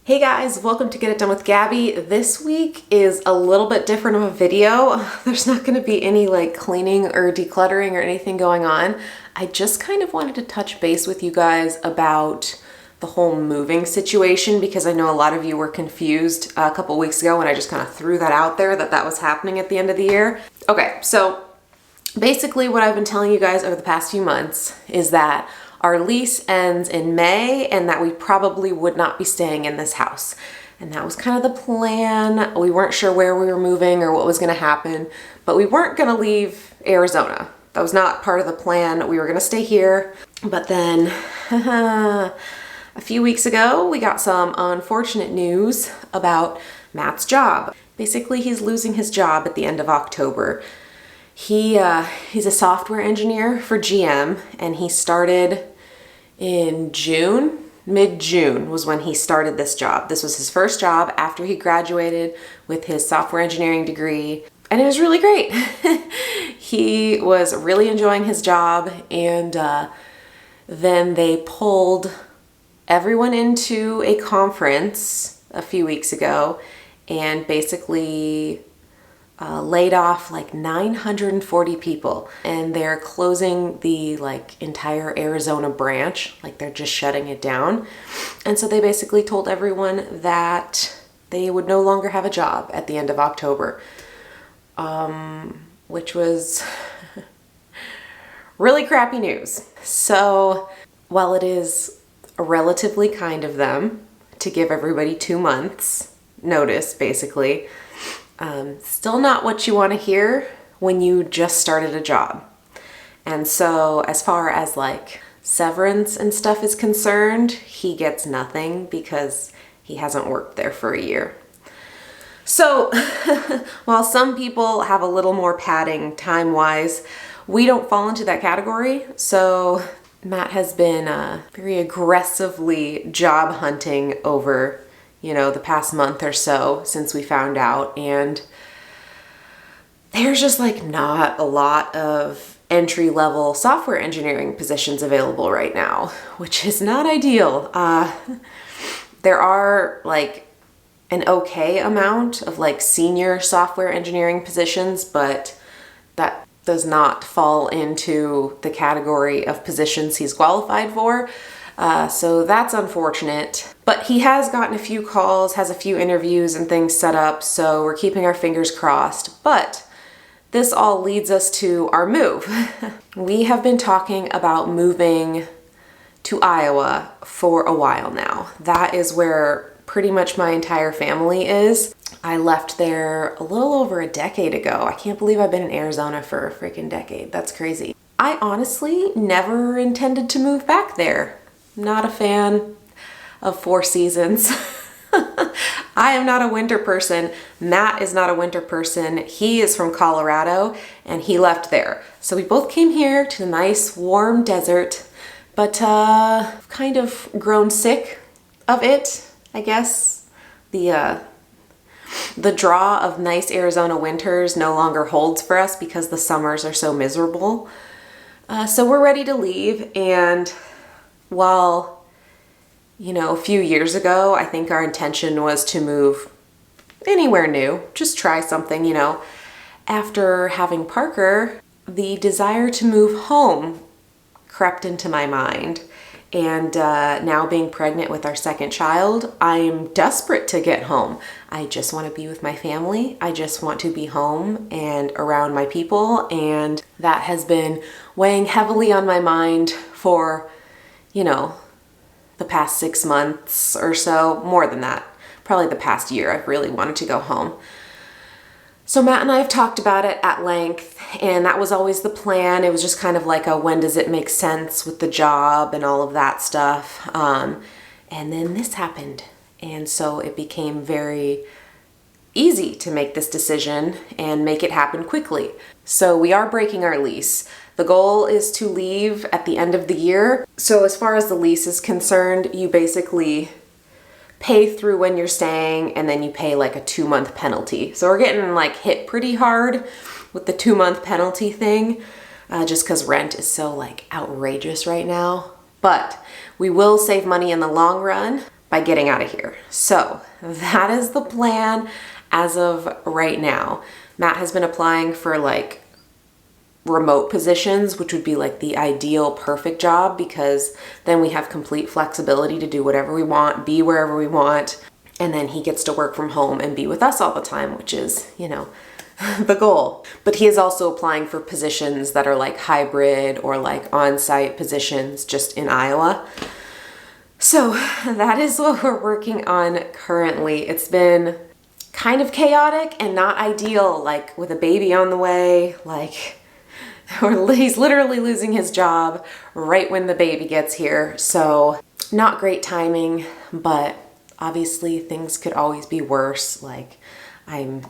Hey guys, welcome to Get It Done with Gabby. This week is a little bit different of a video. There's not going to be any like cleaning or decluttering or anything going on. I just kind of wanted to touch base with you guys about the whole moving situation because I know a lot of you were confused a couple weeks ago when I just kind of threw that out there that was happening at the end of the year. Okay, so basically what I've been telling you guys over the past few months is that our lease ends in May and that we probably would not be staying in this house. And that was kind of the plan. We weren't sure where we were moving or what was gonna happen, but we weren't gonna leave Arizona. That was not part of the plan. We were gonna stay here. But then a few weeks ago, we got some unfortunate news about Matt's job. Basically, he's losing his job at the end of October. He's a software engineer for GM and he started in June, mid-June was when he started this job. This was his first job after he graduated with his software engineering degree, and it was really great. He was really enjoying his job, and then they pulled everyone into a conference a few weeks ago and basically laid off like 940 people, and they're closing the like entire Arizona branch, like they're just shutting it down. And so they basically told everyone that they would no longer have a job at the end of October, which was really crappy news. So while it is relatively kind of them to give everybody 2 months notice, basically, still not what you want to hear when you just started a job. And so as far as like severance and stuff is concerned, he gets nothing because he hasn't worked there for a year. So while some people have a little more padding time-wise, we don't fall into that category. So Matt has been very aggressively job hunting over the past month or so since we found out, and there's just like not a lot of entry-level software engineering positions available right now, which is not ideal. There are like an okay amount of like senior software engineering positions, but that does not fall into the category of positions he's qualified for. So that's unfortunate, but he has gotten a few calls, has a few interviews and things set up, so we're keeping our fingers crossed. But this all leads us to our move. We have been talking about moving to Iowa for a while now. That is where pretty much my entire family is. I left there a little over a decade ago. I can't believe I've been in Arizona for a freaking decade. That's crazy. I honestly never intended to move back there. Not a fan of 4 seasons. I am not a winter person. Matt is not a winter person. He is from Colorado and he left there. So we both came here to the nice warm desert, but kind of grown sick of it, I guess. The draw of nice Arizona winters no longer holds for us because the summers are so miserable. So we're ready to leave, and while, a few years ago, I think our intention was to move anywhere new, just try something, After having Parker, the desire to move home crept into my mind. And now being pregnant with our second child, I'm desperate to get home. I just want to be with my family. I just want to be home and around my people. And that has been weighing heavily on my mind for the past 6 months or so, more than that, probably the past year. I've really wanted to go home. So Matt and I have talked about it at length, and that was always the plan. It was just kind of like a when does it make sense with the job and all of that stuff. And then this happened. And so it became very easy to make this decision and make it happen quickly. So we are breaking our lease. The goal is to leave at the end of the year. So as far as the lease is concerned, you basically pay through when you're staying and then you pay like a 2-month penalty. So we're getting like hit pretty hard with the 2-month penalty thing, just because rent is so like outrageous right now. But we will save money in the long run by getting out of here. So that is the plan as of right now. Matt has been applying for like remote positions, which would be like the ideal perfect job, because then we have complete flexibility to do whatever we want, be wherever we want, and then he gets to work from home and be with us all the time, which is, you know, the goal. But he is also applying for positions that are like hybrid or like on-site positions just in Iowa. So that is what we're working on currently. It's been kind of chaotic and not ideal, like with a baby on the way, like he's literally losing his job right when the baby gets here. So not great timing, but obviously things could always be worse. Like I'm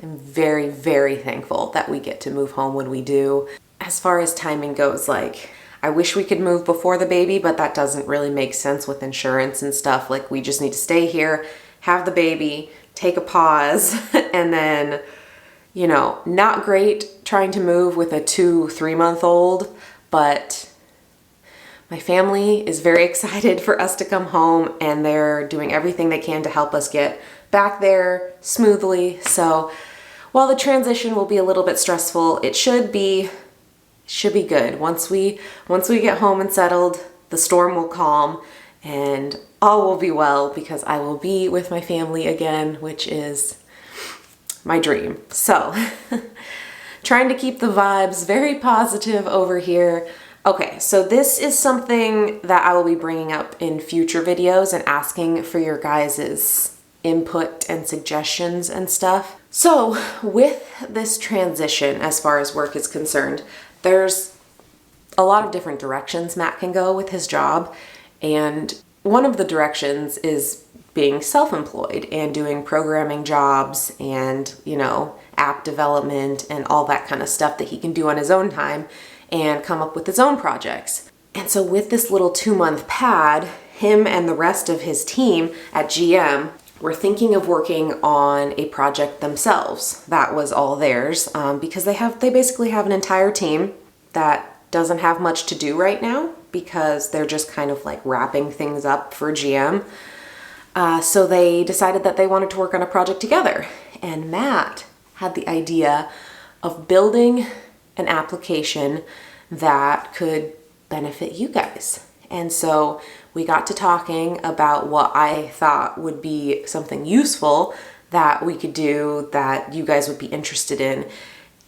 very, very thankful that we get to move home when we do. As far as timing goes, like I wish we could move before the baby, but that doesn't really make sense with insurance and stuff. Like we just need to stay here, have the baby, take a pause, and then, you know, not great trying to move with a 2-3-month-old, but my family is very excited for us to come home, and they're doing everything they can to help us get back there smoothly. So while the transition will be a little bit stressful, it should be good. Once we get home and settled, the storm will calm and all will be well, because I will be with my family again, which is my dream. So trying to keep the vibes very positive over here. Okay, so this is something that I will be bringing up in future videos and asking for your guys' input and suggestions and stuff. So with this transition, as far as work is concerned, there's a lot of different directions Matt can go with his job. And one of the directions is being self-employed and doing programming jobs and, you know, app development and all that kind of stuff that he can do on his own time and come up with his own projects. And so with this little 2-month pad, him and the rest of his team at GM were thinking of working on a project themselves. That was all theirs, because they basically have an entire team that doesn't have much to do right now, because they're just kind of like wrapping things up for GM. So they decided that they wanted to work on a project together. And Matt had the idea of building an application that could benefit you guys. And so we got to talking about what I thought would be something useful that we could do that you guys would be interested in.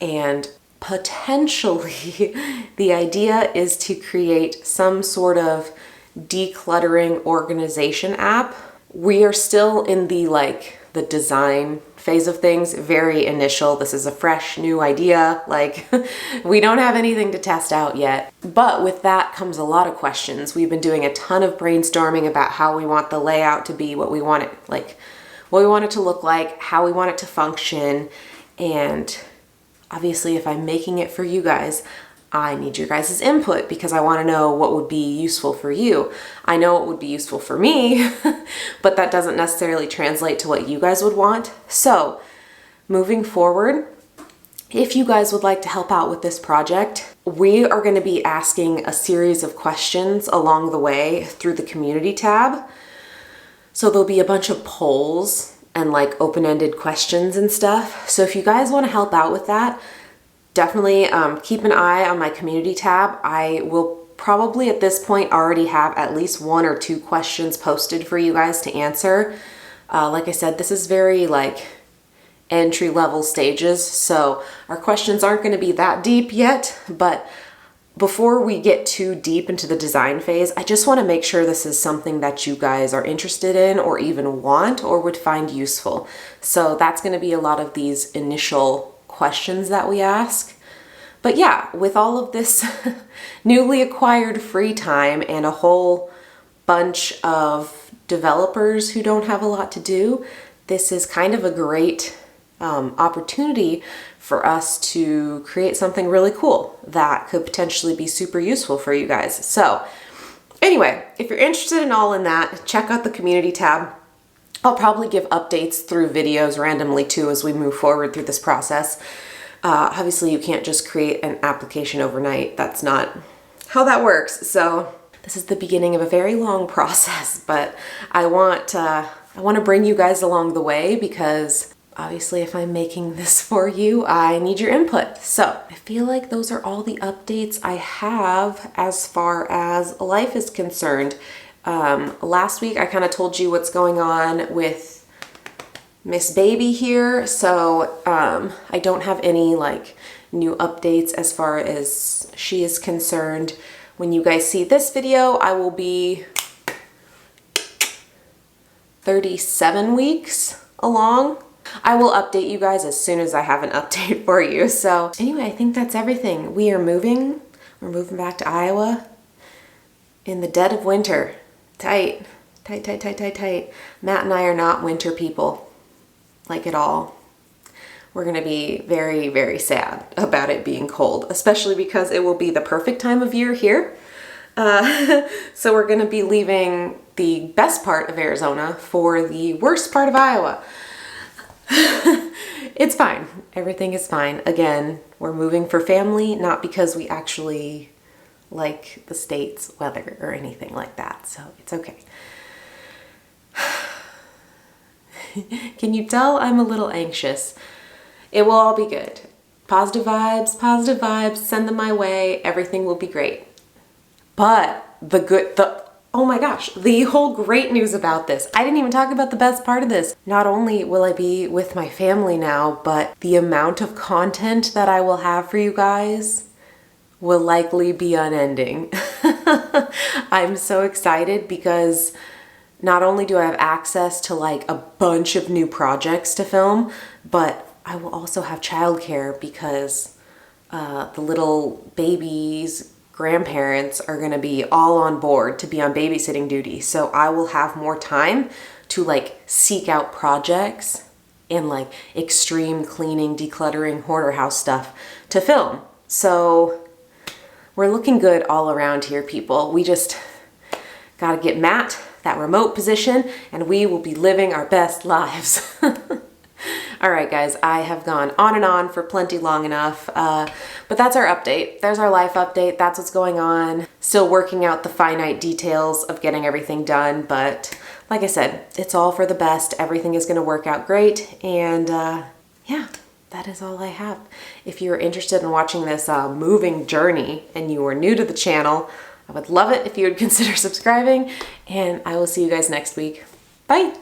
And potentially the idea is to create some sort of decluttering organization app. We are still in the design phase of things, very initial. This is a fresh new idea. Like we don't have anything to test out yet. But with that comes a lot of questions. We've been doing a ton of brainstorming about how we want the layout to be, what we want it to look like, how we want it to function. And obviously, if I'm making it for you guys, I need your guys' input, because I want to know what would be useful for you. I know what would be useful for me, but that doesn't necessarily translate to what you guys would want. So moving forward, if you guys would like to help out with this project, we are going to be asking a series of questions along the way through the community tab. So there'll be a bunch of polls and like open-ended questions and stuff. So if you guys want to help out with that, definitely keep an eye on my community tab. I will probably at this point already have at least 1 or 2 questions posted for you guys to answer. Like I said, this is very like entry-level stages, so our questions aren't going to be that deep yet, but before we get too deep into the design phase, I just want to make sure this is something that you guys are interested in or even want or would find useful. So that's going to be a lot of these initial questions that we ask. But yeah, with all of this newly acquired free time and a whole bunch of developers who don't have a lot to do, this is kind of a great opportunity for us to create something really cool that could potentially be super useful for you guys. So anyway, if you're interested in all in that, check out the community tab. I'll probably give updates through videos randomly too as we move forward through this process. Obviously you can't just create an application overnight. That's not how that works. So this is the beginning of a very long process, but I want to bring you guys along the way because obviously if I'm making this for you, I need your input. So I feel like those are all the updates I have as far as life is concerned. Last week I kind of told you what's going on with Miss Baby here, so I don't have any like new updates as far as she is concerned. When you guys see this video, I will be 37 weeks along. I will update you guys as soon as I have an update for you. So anyway, I think that's everything. We are moving. We're moving back to Iowa in the dead of winter. Tight. Matt and I are not winter people, like at all. We're gonna be very, very sad about it being cold, especially because it will be the perfect time of year here. So we're gonna be leaving the best part of Arizona for the worst part of Iowa. It's fine. Everything is fine. Again, we're moving for family, not because we actually like the state's weather or anything like that. So it's okay. Can you tell I'm a little anxious? It will all be good. Positive vibes, send them my way. Everything will be great. But oh my gosh, the whole great news about this. I didn't even talk about the best part of this. Not only will I be with my family now, but the amount of content that I will have for you guys will likely be unending. I'm so excited because not only do I have access to like a bunch of new projects to film, but I will also have childcare because the little baby's grandparents are gonna be all on board to be on babysitting duty. So I will have more time to like seek out projects and like extreme cleaning, decluttering, hoarder house stuff to film. So we're looking good all around here, people. We just gotta get Matt that remote position and we will be living our best lives. All right, guys, I have gone on and on for plenty long enough, but that's our update. There's our life update. That's what's going on. Still working out the finite details of getting everything done, but like I said, it's all for the best. Everything is going to work out great, and yeah, that is all I have. If you're interested in watching this moving journey and you are new to the channel, I would love it if you would consider subscribing, and I will see you guys next week. Bye!